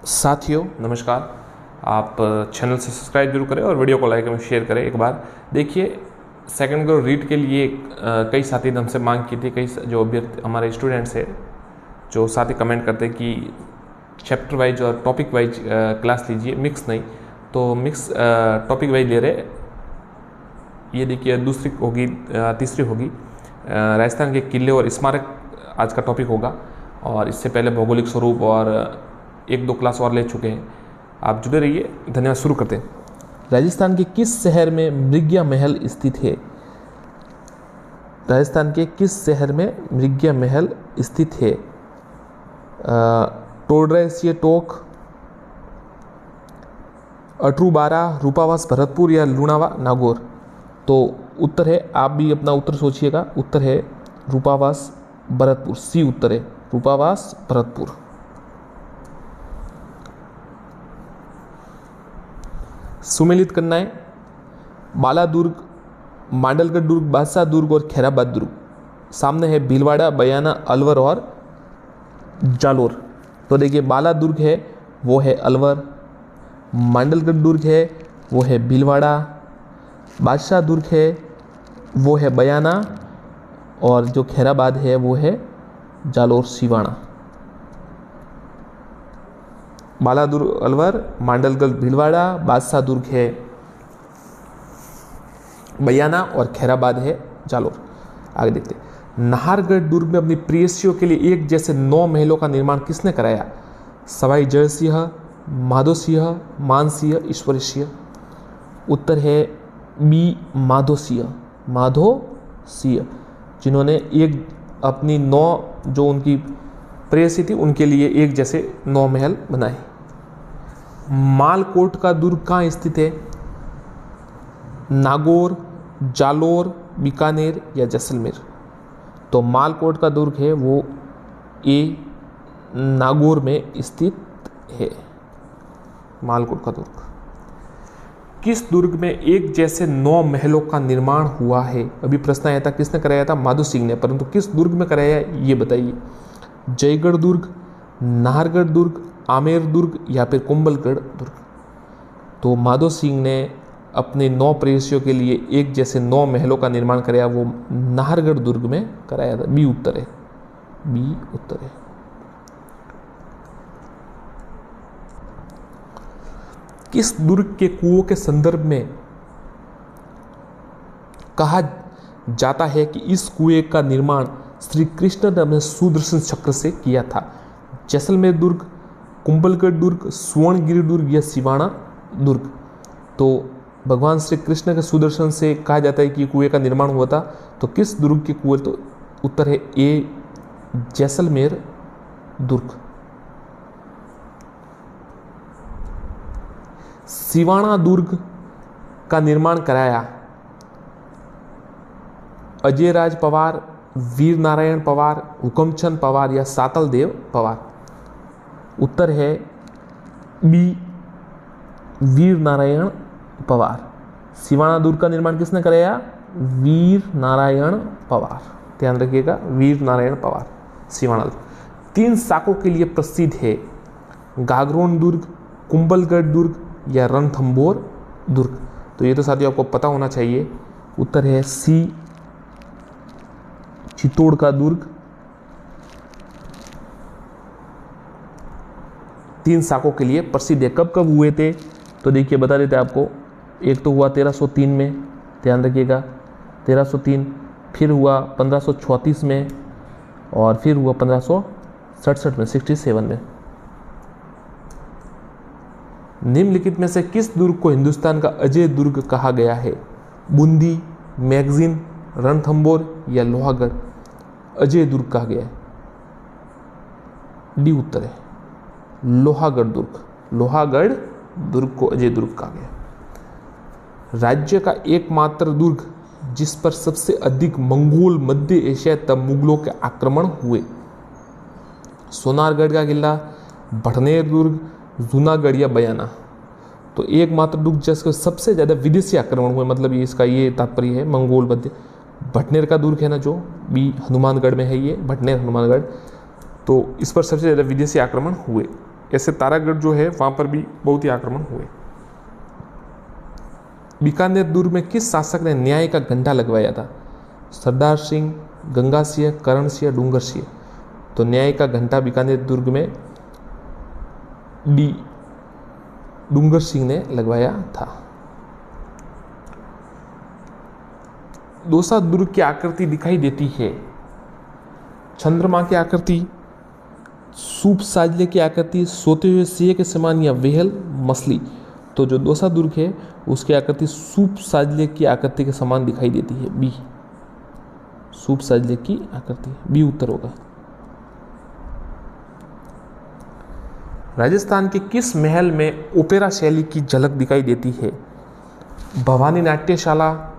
साथियों नमस्कार। आप चैनल से सब्सक्राइब जरूर करें और वीडियो को लाइक एवं शेयर करें। एक बार देखिए, सेकंड ग्रुप रीड के लिए कई साथी ने हमसे मांग की थी, कई जो अभ्यर्थी हमारे स्टूडेंट्स हैं जो साथी कमेंट करते हैं कि चैप्टर वाइज और टॉपिक वाइज क्लास लीजिए, मिक्स नहीं। तो मिक्स टॉपिक वाइज ले रहे। ये देखिए दूसरी होगी, तीसरी होगी राजस्थान के किले और स्मारक आज का टॉपिक होगा। और इससे पहले भौगोलिक स्वरूप और एक दो क्लास और ले चुके हैं। आप जुड़े रहिए। धन्यवाद। शुरू करते हैं। राजस्थान के किस शहर में मृग्या महल स्थित है? राजस्थान के किस शहर में मृग्या महल स्थित है? टोडरसिया टोक, अटरूबारा, रूपावास भरतपुर या लुणावा नागौर? तो उत्तर है, आप भी अपना उत्तर सोचिएगा। उत्तर है रूपावास भरतपुर। सी उत्तर है, रूपावास भरतपुर। सुमेलित करना है। बाला दुर्ग, मांडलगढ़ दुर्ग, बादशाह दुर्ग और खैराबाद दुर्ग। सामने है भीलवाड़ा, बयाना, अलवर और जालोर। तो देखिए, बाला दुर्ग है वो है अलवर, मांडलगढ़ दुर्ग है वो है भीलवाड़ा, बादशाह दुर्ग है वो है बयाना और जो खैराबाद है वो है जालोर सिवाना। बाला दुर्ग अलवर, मांडलगढ़ भीलवाड़ा, बादशाह दुर्ग है बयाना और खैराबाद है जालोर। आगे देखते हैं। नाहरगढ़ दुर्ग में अपनी प्रेयसियों के लिए एक जैसे 9 महलों का निर्माण किसने कराया? सवाई जय सिंह, माधो सिंह, मान सिंह, ईश्वर सिंह। उत्तर है बी माधो सिंह। माधो सिंह जिन्होंने एक अपनी 9 जो उनकी प्रेयसी थी उनके लिए एक जैसे 9 महल बनाए। मालकोट का दुर्ग कहाँ स्थित है? नागौर, जालोर, बीकानेर या जैसलमेर? तो मालकोट का दुर्ग है वो ए नागौर में स्थित है। मालकोट का दुर्ग। किस दुर्ग में एक जैसे 9 महलों का निर्माण हुआ है? अभी प्रश्न आया था किसने कराया था? माधो सिंह ने। परंतु किस दुर्ग में कराया ये बताइए। जयगढ़ दुर्ग, नाहरगढ़ दुर्ग, आमेर दुर्ग या फिर कुंभलगढ़ दुर्ग? तो माधो सिंह ने अपने 9 प्रेयसियों के लिए एक जैसे 9 महलों का निर्माण कराया, वो नाहरगढ़ दुर्ग में कराया था। बी उत्तर है। बी उत्तर है। किस दुर्ग के कुओं के संदर्भ में कहा जाता है कि इस कुएं का निर्माण श्री कृष्ण ने अपने सुदर्शन चक्र से किया था? जैसलमेर दुर्ग, कुंभलगढ़ दुर्ग, सुवर्णगिरी दुर्ग या सिवाना दुर्ग? तो भगवान श्री कृष्ण के सुदर्शन से कहा जाता है कि कुएं का निर्माण हुआ था। तो किस दुर्ग के कुएं? तो उत्तर है ए जैसलमेर दुर्ग। सिवाना दुर्ग का निर्माण कराया अजय राज पवार, वीर नारायण पवार, हुकमचंद पवार या सातल देव पवार? उत्तर है बी वीर नारायण पवार। सिवाना दुर्ग का निर्माण किसने कराया? वीर नारायण पवार। ध्यान रखिएगा, वीर नारायण पवार। सिवाना दुर्ग 3 शाकों के लिए प्रसिद्ध है। गागरोन दुर्ग, कुंभलगढ़ दुर्ग या रणथंभौर दुर्ग? तो ये तो साथियों आपको पता होना चाहिए। उत्तर है सी चित्तौड़ का दुर्ग। 3 शाकों के लिए प्रसिद्ध है। कब कब हुए थे? तो देखिए बता देते आपको। एक तो हुआ 1303 में, ध्यान रखिएगा 1303, फिर हुआ 1534 में और फिर हुआ 1567 में, 67 में। निम्नलिखित में से किस दुर्ग को हिंदुस्तान का अजय दुर्ग कहा गया है? बूंदी, मैगजीन, रणथंभौर या लोहागढ़? अजय दुर्ग कहा गया है। डी उत्तर है, लोहागढ़ दुर्ग। लोहागढ़ दुर्ग को अजय दुर्ग कहा गया। राज्य का एकमात्र दुर्ग जिस पर सबसे अधिक मंगोल मध्य एशिया तब मुगलों के आक्रमण हुए? सोनारगढ़ का किला, भटनेर दुर्ग, जूनागढ़ या बयाना? तो एकमात्र दुर्ग जिसके सबसे ज़्यादा विदेशी आक्रमण हुए, मतलब ये इसका ये तात्पर्य है मंगोल मध्य। भटनेर का दुर्ग है ना, जो बी हनुमानगढ़ में है, ये भटनेर हनुमानगढ़। तो इस पर सबसे ज़्यादा विदेशी आक्रमण हुए। ऐसे तारागढ़ जो है वहाँ पर भी बहुत ही आक्रमण हुए। बीकानेर दुर्ग में किस शासक ने न्याय का घंटा लगवाया था? सरदार सिंह, गंगा सिंह, करण सिंह, डूंगर सिंह। तो न्याय का घंटा बीकानेर दुर्ग में डी डूंगर सिंह ने लगवाया था। दौसा दुर्ग की आकृति दिखाई देती है चंद्रमा की आकृति, सूप साजले की आकृति, सोते हुए सिंह के समान या वेहल मछली। तो जो दौसा दुर्ग है उसकी आकृति सूप साजले की आकृति के समान दिखाई देती है, बी। सूप साजले की आकृति, बी उत्तर होगा। राजस्थान के किस महल में ओपेरा शैली की झलक दिखाई देती है? भवानी नाट्यशाला,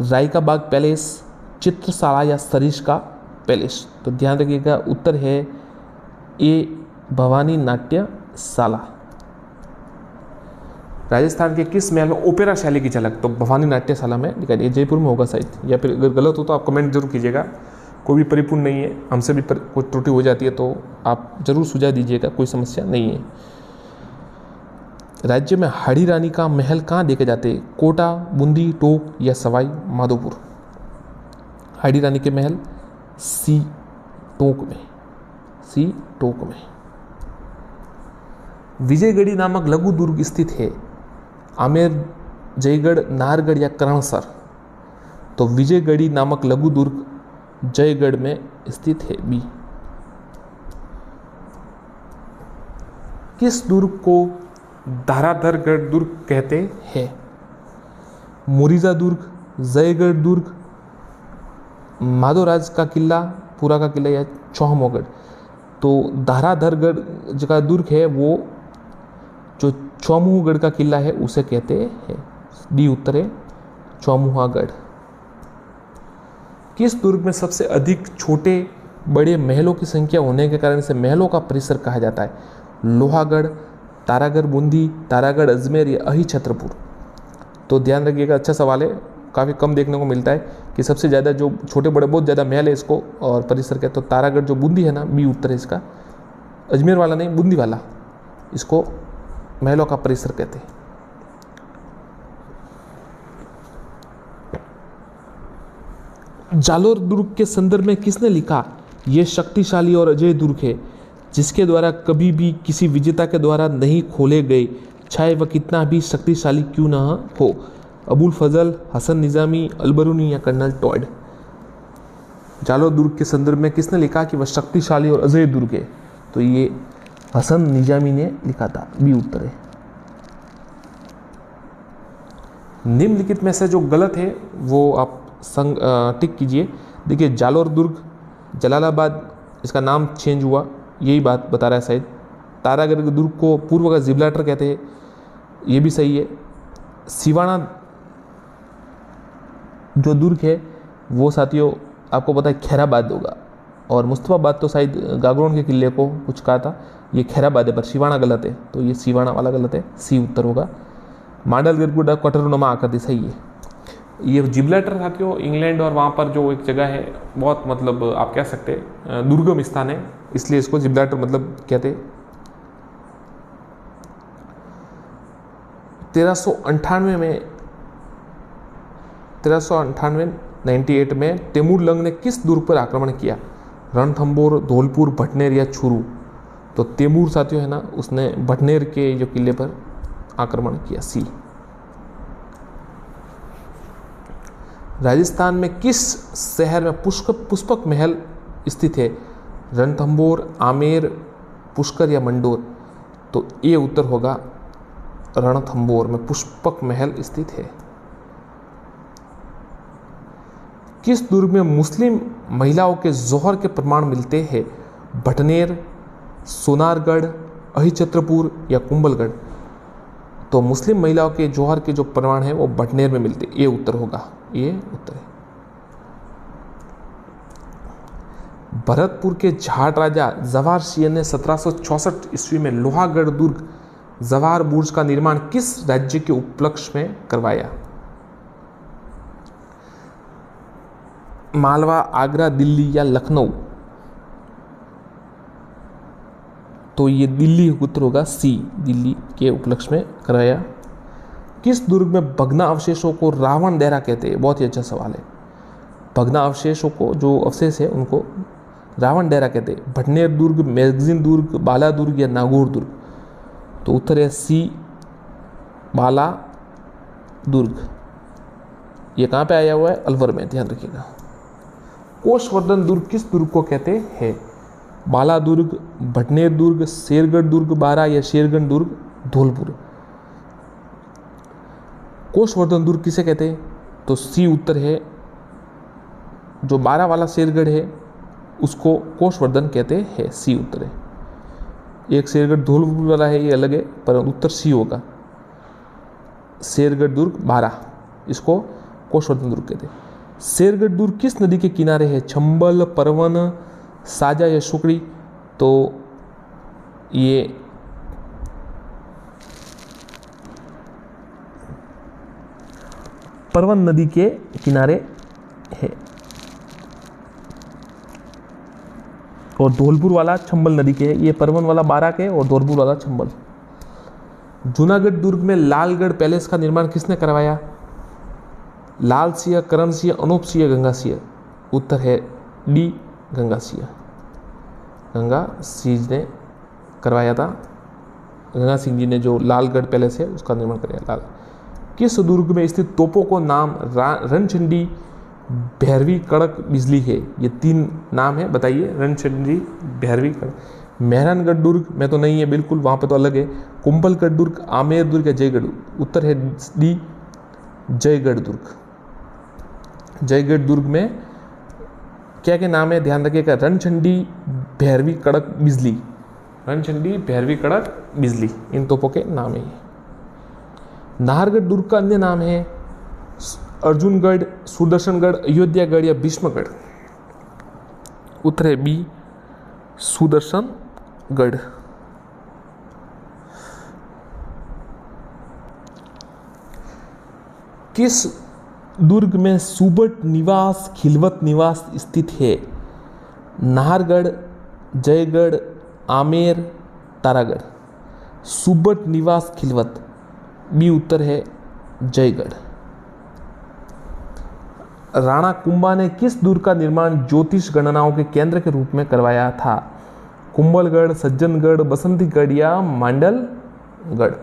राय का बाग पैलेस, चित्रशाला या सरिश का पैलेस। तो ध्यान रखिएगा उत्तर है ए, भवानी नाट्यशाला। राजस्थान के किस महल में ओपेरा शैली की झलक? तो भवानी नाट्यशाला में दिखाई दी, जयपुर में होगा शायद, या फिर अगर गलत हो तो आप कमेंट जरूर कीजिएगा। कोई भी परिपूर्ण नहीं है, हमसे भी कोई त्रुटि हो जाती है तो आप जरूर सुझाव दीजिएगा, कोई समस्या नहीं है। राज्य में हाड़ी रानी का महल कहाँ देखे जाते हैं? कोटा, बूंदी, टोंक या सवाई माधोपुर। हाड़ी रानी के महल सी, टोंक में, सी टोंक में। विजयगढ़ी नामक लघु दुर्ग स्थित है आमेर, जयगढ़, नाहरगढ़ या करणसर। तो विजयगढ़ी नामक लघु दुर्ग जयगढ़ में स्थित है, बी। किस दुर्ग को धाराधरगढ़ दुर्ग कहते हैं? मुरीजा दुर्ग, जयगढ़ दुर्ग, माधोराज का किला, पूरा का किला या चौहमोगढ़। तो धाराधरगढ़ का दुर्ग है वो जो चौमुहगढ़ का किला है उसे कहते हैं, डी उत्तर है चौमुहागढ़। किस दुर्ग में सबसे अधिक छोटे बड़े महलों की संख्या होने के कारण से महलों का परिसर कहा जाता है? लोहागढ़, तारागढ़ बूंदी, तारागढ़ अजमेर या अही छत्रपुर। तो ध्यान रखिएगा, अच्छा सवाल है, काफ़ी कम देखने को मिलता है कि सबसे ज़्यादा जो छोटे बड़े बहुत ज़्यादा महल है इसको और परिसर कहते। तो तारागढ़ जो बूंदी है ना, बी उत्तर है इसका। अजमेर वाला नहीं, बूंदी वाला, इसको महलों का परिसर कहते हैं। जालोर दुर्ग के संदर्भ में किसने लिखा? यह शक्तिशाली और अजय दुर्ग है जिसके द्वारा कभी भी किसी विजेता के द्वारा नहीं खोले गए, चाहे वह कितना भी शक्तिशाली क्यों ना हो। अबुल फजल, हसन निजामी, अलबरूनी या कर्नल टॉयड। जालोर दुर्ग के संदर्भ में किसने लिखा कि वह शक्तिशाली और अजय दुर्ग है? तो ये हसन निजामी ने लिखा था, बी उत्तर है। निम्नलिखित में से जो गलत है वो आप टिक कीजिए। देखिए, जालोर दुर्ग जलालाबाद, इसका नाम चेंज हुआ, यही बात बता रहा है शायद। तारागढ़ दुर्ग को पूर्व का जिब्राल्टर कहते हैं, ये भी सही है। सिवाना जो दुर्ग है वो साथियों आपको पता है खैराबाद होगा, और मुस्तफाबाद तो शायद गागरोन के किले को कुछ कहा था, ये खैराबाद है, पर सिवाना गलत है, तो ये सिवाना वाला गलत है, सी उत्तर होगा। मांडलगढ़ गुडा कटरुनुमा आकृति सही है। ये जिब्राल्टर साथियों इंग्लैंड और वहाँ पर जो एक जगह है बहुत मतलब आप कह सकते हैं दुर्गम स्थान है, इसलिए इसको जिब्राल्टर मतलब कहते। 1398 में तैमूरलंग ने किस दुर्ग पर आक्रमण किया? रणथंबोर, धौलपुर, भटनेर या चूरू। तो तैमूर साथियों है ना, उसने भटनेर के जो किले पर आक्रमण किया, सी। राजस्थान में किस शहर में पुष्पक महल स्थित है? रणथंबोर, आमेर, पुष्कर या मंडोर। तो ये उत्तर होगा रणथंबोर में पुष्पक महल स्थित है। किस दुर्ग में मुस्लिम महिलाओं के जौहर के प्रमाण मिलते हैं? भटनेर, सोनारगढ़, अहिछत्रपुर या कुंभलगढ़। तो मुस्लिम महिलाओं के जौहर के जो प्रमाण है वो भटनेर में मिलते, ये उत्तर होगा, ये उत्तर है। भरतपुर के जाट राजा जवाहर सिंह ने 1764 ईस्वी में लोहागढ़ दुर्ग जवाहर बुर्ज का निर्माण किस राज्य के उपलक्ष्य में करवाया? मालवा, आगरा, दिल्ली या लखनऊ। तो ये दिल्ली उत्तर होगा सी, दिल्ली के उपलक्ष्य में कराया। किस दुर्ग में भग्ना अवशेषों को रावण डेरा कहते हैं? बहुत ही अच्छा सवाल है। भग्ना अवशेषों को, जो अवशेष है उनको रावण डेरा कहते हैं। भटनेर दुर्ग, मैगजीन दुर्ग, बाला दुर्ग या नागौर दुर्ग? तो उत्तर है सी, बाला दुर्ग। ये कहाँ पे आया हुआ है? अलवर में, ध्यान रखिएगा। कोषवर्धन दुर्ग किस दुर्ग को कहते हैं? बाला दुर्ग, भटनेर दुर्ग, शेरगढ़ दुर्ग बारा या शेरगढ़ दुर्ग धौलपुर? कोषवर्धन दुर्ग किसे कहते हैं? तो सी उत्तर है। जो बारा वाला शेरगढ़ है उसको कोषवर्धन कहते हैं, सी उत्तर है। एक शेरगढ़ धौलपुर वाला है, ये अलग है, पर उत्तर सी होगा। शेरगढ़ दुर्ग बारा, इसको कोषवर्धन दुर्ग कहते हैं। शेरगढ़ दुर्ग किस नदी के किनारे है? चंबल, परवन, साजा या शुकड़ी? तो ये परवन नदी के किनारे है। और धौलपुर वाला चंबल नदी के है। ये परवन वाला बारा के और धौलपुर वाला चंबल। जूनागढ़ दुर्ग में लालगढ़ पैलेस का निर्माण किसने करवाया? लाल सिंह, करण सिंह, अनूप सिंह, गंगा सिंह? उत्तर है डी, गंगा सिंह। गंगा सिंह ने करवाया था। गंगा सिंह जी ने जो लालगढ़ पैलेस है उसका निर्माण कराया। लाल किस दुर्ग में स्थित तोपों को नाम रणचंडी, भैरवी, कड़क, बिजली है? ये तीन नाम है, बताइए। रणचंडी, भैरवी, कड़क। मेहरानगढ़ दुर्ग में तो नहीं है बिल्कुल, वहाँ पे तो अलग है। कुंभलगढ़ दुर्ग, आमेर दुर्ग या जयगढ़? उत्तर है डी, जयगढ़ दुर्ग। जयगढ़ दुर्ग में क्या क्या नाम है? ध्यान रखिएगा। रणचंडी, भैरवी, कड़क, बिजली। रणचंडी, भैरवी, कड़क, बिजली, इन तोपों के नाम है। नाहरगढ़ दुर्ग का अन्य नाम है अर्जुनगढ़, सुदर्शनगढ़, अयोध्यागढ़ या भीष्मगढ़? उत्तर है बी, सुदर्शनगढ़। किस दुर्ग में सुबट निवास, खिलवत निवास स्थित है? नाहरगढ़, जयगढ़, आमेर, तारागढ़? सुबट निवास, खिलवत, बी उत्तर है जयगढ़। राणा कुंभा ने किस दुर्ग का निर्माण ज्योतिष गणनाओं के केंद्र के रूप में करवाया था? कुंभलगढ़, सज्जनगढ़, बसंतीगढ़ या मांडलगढ़?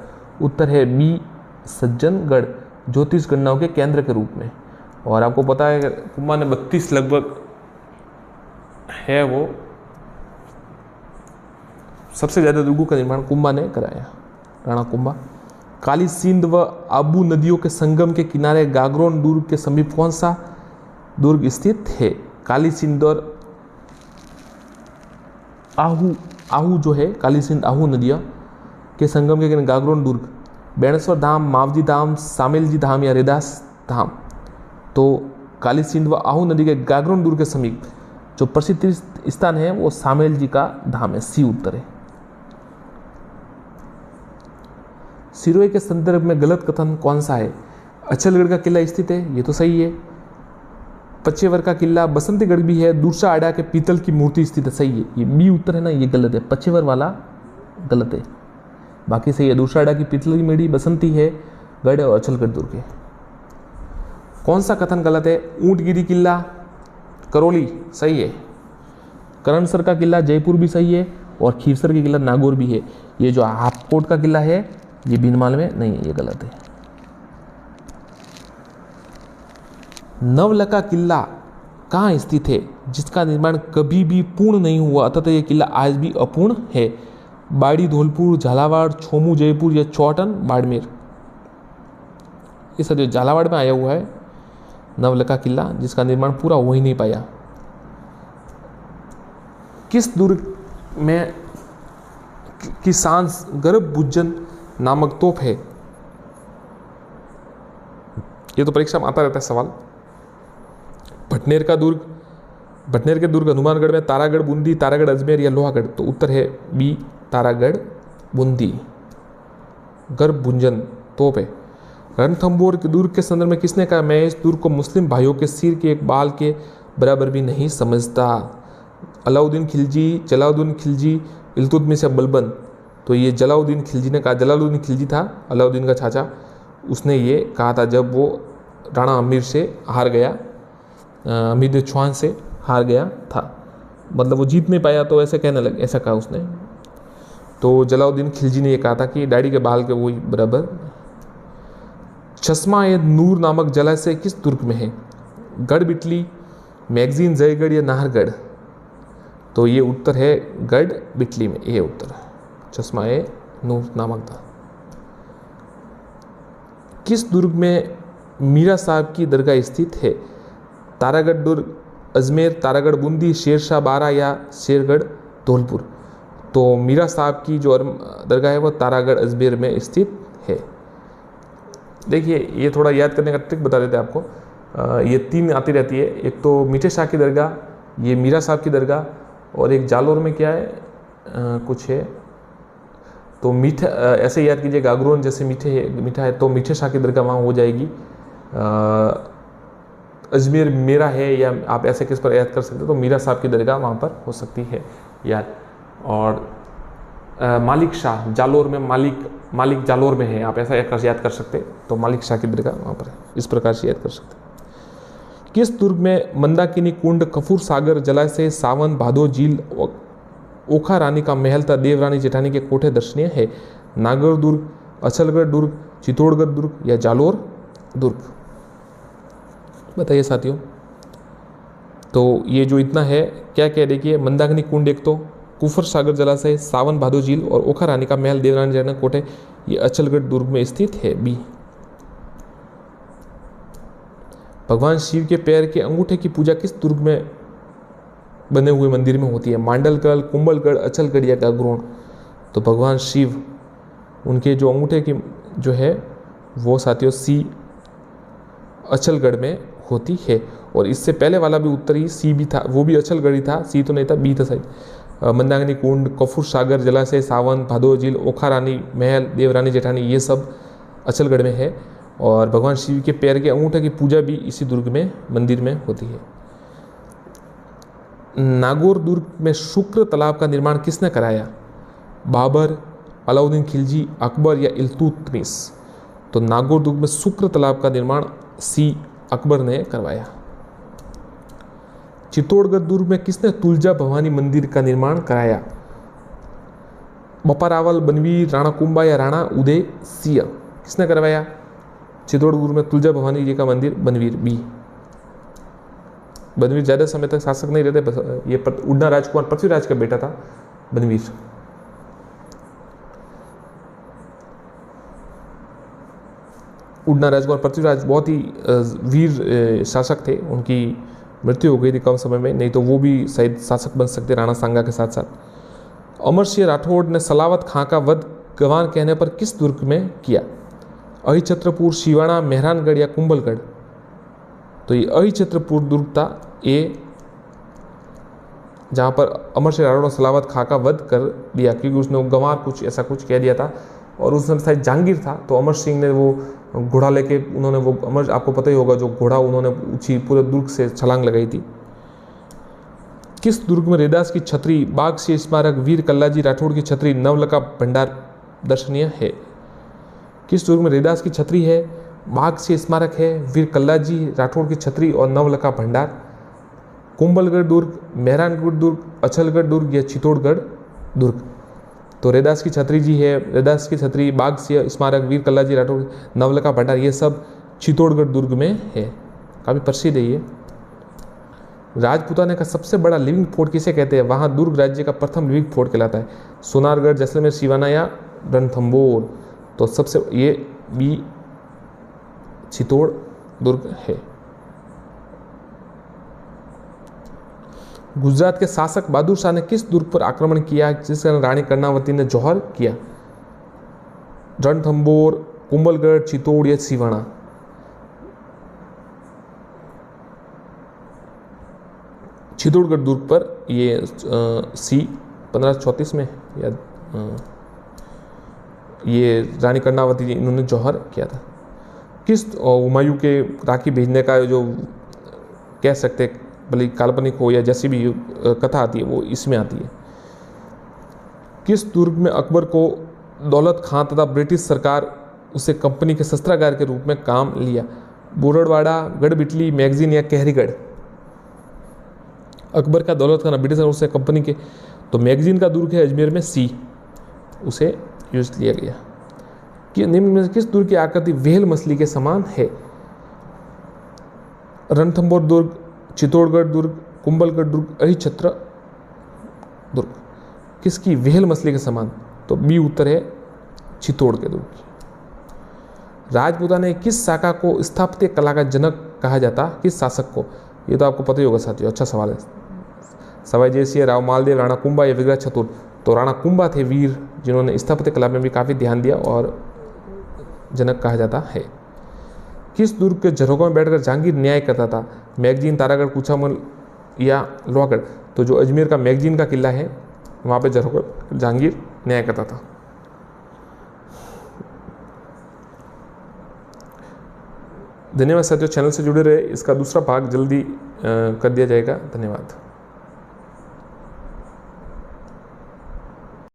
उत्तर है बी, सज्जनगढ़, ज्योतिष गणनाओं के केंद्र के रूप में। और आपको पता है कुंभा ने 32 लगभग है, वो सबसे ज़्यादा दुर्गों का निर्माण कुंभा ने कराया, राणा कुंभा। काली सिंध व आबू नदियों के संगम के किनारे गागरोन दुर्ग के समीप कौन सा दुर्ग स्थित है? काली सिंध और आहू जो है, काली सिंध आहू नदियाँ के संगम के किनारे गागरोन दुर्ग, बेणेश्वर धाम, मावजी धाम, सामेलजी धाम या रेदास धाम? तो काली सिंध व आहू नदी के गागरोन दुर्ग के समीप जो प्रसिद्ध तीर्थ स्थान है वो सामेल जी का धाम है, सी उत्तर है। सिरोही के संदर्भ में गलत कथन कौन सा है? अचलगढ़ का किला स्थित है, ये तो सही है। पचेवर का किला, बसंतीगढ़ भी है, दूसरा आड़ा के पीतल की मूर्ति स्थित है, सही है। ये बी उत्तर है ना, ये गलत है, पचेवर वाला गलत है, बाकी सही है। दूसरा आड़ा की पीतल की मेढ़ी बसंती है, गढ़ और अचलगढ़ दुर्ग है। कौन सा कथन गलत है? ऊंटगिरी किला करौली सही है, करणसर का किला जयपुर भी सही है, और खीरसर का किला नागौर भी है। ये जो हापकोट का किला है ये बीनमाल में नहीं है, ये गलत है। नवलखा किला कहाँ स्थित है जिसका निर्माण कभी भी पूर्ण नहीं हुआ अतः यह किला आज भी अपूर्ण है? बाड़ी, धौलपुर, झालावाड़, छोमू, जयपुर या चौटन, बाड़मेर? ये सब जो झालावाड़ में आया हुआ है नवलखा किला, जिसका निर्माण पूरा हो ही नहीं पाया। किस दुर्ग में की सांस गर्भभुजन नामक तोप है? ये तो परीक्षा में आता रहता है सवाल। भटनेर का दुर्ग, भटनेर के दुर्ग हनुमानगढ़ में, तारागढ़, बूंदी, तारागढ़, अजमेर या लोहागढ़? तो उत्तर है बी, तारागढ़, बूंदी। गर्भभुजन तोप है। रणथंभौर के दुर्ग के संदर्भ में किसने कहा मैं इस दुर्ग को मुस्लिम भाइयों के सिर के एक बाल के बराबर भी नहीं समझता? अलाउद्दीन खिलजी, जलाउद्दीन खिलजी, इल्तुतमिश या बलबन, तो ये जलालुद्दीन खिलजी ने कहा। जलालुद्दीन खिलजी था अलाउद्दीन का चाचा, उसने ये कहा था जब वो राणा अमीर से हार गया, अमीर चौहान से हार गया था, मतलब वो जीत नहीं पाया तो ऐसे कहने लगे, ऐसा कहा उसने। तो जलालुद्दीन खिलजी ने ये कहा था कि डैडी के बाल के वही बराबर। चश्मा ए नूर नामक जलाशय किस दुर्ग में है? गढ़ बिटली, मैगजीन जयगढ़ या नाहरगढ़? तो ये उत्तर है गढ़ बिटली में, ये उत्तर है चश्मा ए नूर नामक था। किस दुर्ग में मीरा साहब की दरगाह स्थित है? तारागढ़ दुर्ग, अजमेर, तारागढ़ बूंदी, शेरशाह बारा या शेरगढ़ धौलपुर? तो मीरा साहब की जो दरगाह है वो तारागढ़ अजमेर में स्थित है। देखिए ये थोड़ा याद करने का ट्रिक बता देते हैं आपको। ये 3 आती रहती है, एक तो मीठे शाह की दरगाह, ये मीरा साहब की दरगाह, और एक जालोर में क्या है कुछ है, तो मीठा ऐसे याद कीजिएगा, अगरोन जैसे मीठा है तो मीठे शाह की दरगाह वहाँ हो जाएगी। अजमेर मेरा है, या आप ऐसे किस पर याद कर सकते हो, तो मीरा साहब की दरगाह वहाँ पर हो सकती है याद। और मालिक शाह जालोर में, मालिक जालोर में है, आप ऐसा याद कर सकते, तो मालिक शाह की दरगाह वहाँ पर है, इस प्रकार से याद कर सकते। किस दुर्ग में मंदाकिनी कुंड, कफूर सागर जलाशय, सावन भादो झील, ओखा रानी का महल था, देवरानी जेठानी के कोठे दर्शनीय है? नागौर दुर्ग, अचलगढ़ दुर्ग, चित्तौड़गढ़ दुर्ग या जालोर दुर्ग? बताइए साथियों। तो ये जो इतना है क्या क्या देखिए, मंदाकिनी कुंड एक तो, कुफर सागर जलाशय, सावन भादो झील और ओखा रानी का महल, देवरानी जेठानी कोठे, ये अचलगढ़ दुर्ग में स्थित है, बी। भगवान शिव के पैर के अंगूठे की पूजा किस दुर्ग में बने हुए मंदिर में होती है? मांडलगढ़, कुंभलगढ़, अचलगढ़ या गागरोन? तो भगवान शिव उनके जो अंगूठे की जो है वो साथियों सी अचलगढ़ में होती है। और इससे पहले वाला भी उत्तर ही सी भी था, वो भी अचलगढ़ ही था, सी तो नहीं था, बी था शायद। मंदाकिनी कुंड, कफूर सागर जलाशय, सावन भादो झील, ओखा रानी महल, देवरानी जेठानी, ये सब अचलगढ़ में है। और भगवान शिव के पैर के अंगूठे की पूजा भी इसी दुर्ग में मंदिर में होती है। नागौर दुर्ग में शुक्र तालाब का निर्माण किसने कराया? बाबर, अलाउद्दीन खिलजी, अकबर या इल्तुतमिश? तो नागौर दुर्ग में शुक्र तालाब का निर्माण सी अकबर ने करवाया। चित्तौड़गढ़ दुर्ग में किसने तुलजा भवानी मंदिर का निर्माण कराया? बप्पा बनवीर, राणा कुंभा या राणा उदय सिंह? किसने करवाया चित्तौड़गढ़ में तुलजा भवानी जी का मंदिर? बनवीर, बी। बनवीर ज़्यादा समय तक शासक नहीं रहते, ये उड़ना राजकुमार पृथ्वीराज का बेटा था बनवीर। उड़ना राजकुमार पृथ्वीराज बहुत ही वीर शासक थे, उनकी मृत्यु हो गई थी कम समय में, नहीं तो वो भी शायद शासक बन सकते राणा सांगा के साथ साथ। अमर सिंह राठौड़ ने सलावत खां का वध गंवार कहने पर किस दुर्ग में किया? अहिछत्रपुर, शिवाणा, मेहरानगढ़ या कुंभलगढ़? तो ये अहिछत्रपुर दुर्ग था, ये जहाँ पर अमर सिंह राठौड़ ने सलावत खां का वध कर दिया, क्योंकि उसने गंवार कुछ ऐसा कुछ कह दिया था। और उस समय शायद जहांगीर था, तो अमर सिंह ने वो घोड़ा लेके, उन्होंने वो अमर, आपको पता ही होगा जो घोड़ा उन्होंने ऊंची पूरे दुर्ग से छलांग लगाई थी। किस दुर्ग में रैदास की छतरी, बाघ सिंह स्मारक, वीर कल्लाजी राठौड़ की छतरी, नवलखा भंडार दर्शनीय है? किस दुर्ग में रैदास की छतरी है, बाघ सिंह स्मारक है, वीर कल्लाजी राठौड़ की छतरी और नवलखा भंडार? कुंभलगढ़ दुर्ग, मेहरानगढ़ दुर्ग, अचलगढ़ दुर्ग या चित्तौड़गढ़ दुर्ग? तो रैदास की छतरी जी है, रैदास की छतरी, बाघ सिंह स्मारक, वीर कल्लाजी राठौड़, नवलखा भंडार, ये सब चित्तौड़गढ़ दुर्ग में है, काफ़ी प्रसिद्ध है ये। राजपूताना का सबसे बड़ा लिविंग फोर्ट किसे कहते हैं? वहाँ दुर्ग राज्य का प्रथम लिविंग फोर्ट कहलाता है। सोनारगढ़, जैसलमेर, सिवाना या रणथंभौर? तो सबसे ये बी चित्तौड़ दुर्ग है। गुजरात के शासक बहादुर शाह ने किस दुर्ग पर आक्रमण किया जिसके कारण रानी कर्णावती ने जौहर किया? रणथंभौर, कुंभलगढ़, चित्तौड़ या सिवाना? चित्तौड़गढ़ दुर्ग पर ये सी 1534 में या ये रानी कर्णावती जी इन्होंने जौहर किया था। किस हुमायूं के राखी भेजने का जो कह सकते भले काल्पनिक हो या जैसी भी कथा आती है वो इसमें आती है। किस दुर्ग में अकबर को दौलत खां तथा ब्रिटिश सरकार उसे कंपनी के शस्त्रागार के रूप में काम लिया? बुरड़वाड़ा, गढ़बिटली, मैगजीन या कहरीगढ़? अकबर का दौलत खाना ब्रिटिश और उसे कंपनी के, तो मैगजीन का दुर्ग है अजमेर में, सी उसे यूज लिया गया। कि निम्न में किस दुर्ग की आकृति व्हेल मछली के समान है? रणथंभौर दुर्ग, चित्तौड़गढ़ दुर्ग, कुंभलगढ़ दुर्ग, अहिछत्र दुर्ग। किसकी? व्हेल मछली के समान, तो बी उत्तर है चित्तौड़ के दुर्ग की। राजपूताना किस शाखा को स्थापत्य कला का जनक कहा जाता? किस शासक को? ये तो आपको पता ही होगा साथियों, अच्छा सवाल है। सवाई जयसिंह, राव मालदेव, राणा कुंभा या विग्रह चतुर? तो राणा कुंभा थे वीर, जिन्होंने स्थापत्य कला में भी काफ़ी ध्यान दिया और जनक कहा जाता है। किस दुर्ग के झरोखों में बैठकर जहांगीर न्याय करता था? मैगजीन, तारागढ़, कुचामल या लोहागढ़? तो जो अजमेर का मैगजीन का किला है वहाँ पे झरोखों जहांगीर न्याय करता था। धन्यवाद साथियों, चैनल से जुड़े रहे। इसका दूसरा भाग जल्दी कर दिया जाएगा। धन्यवाद।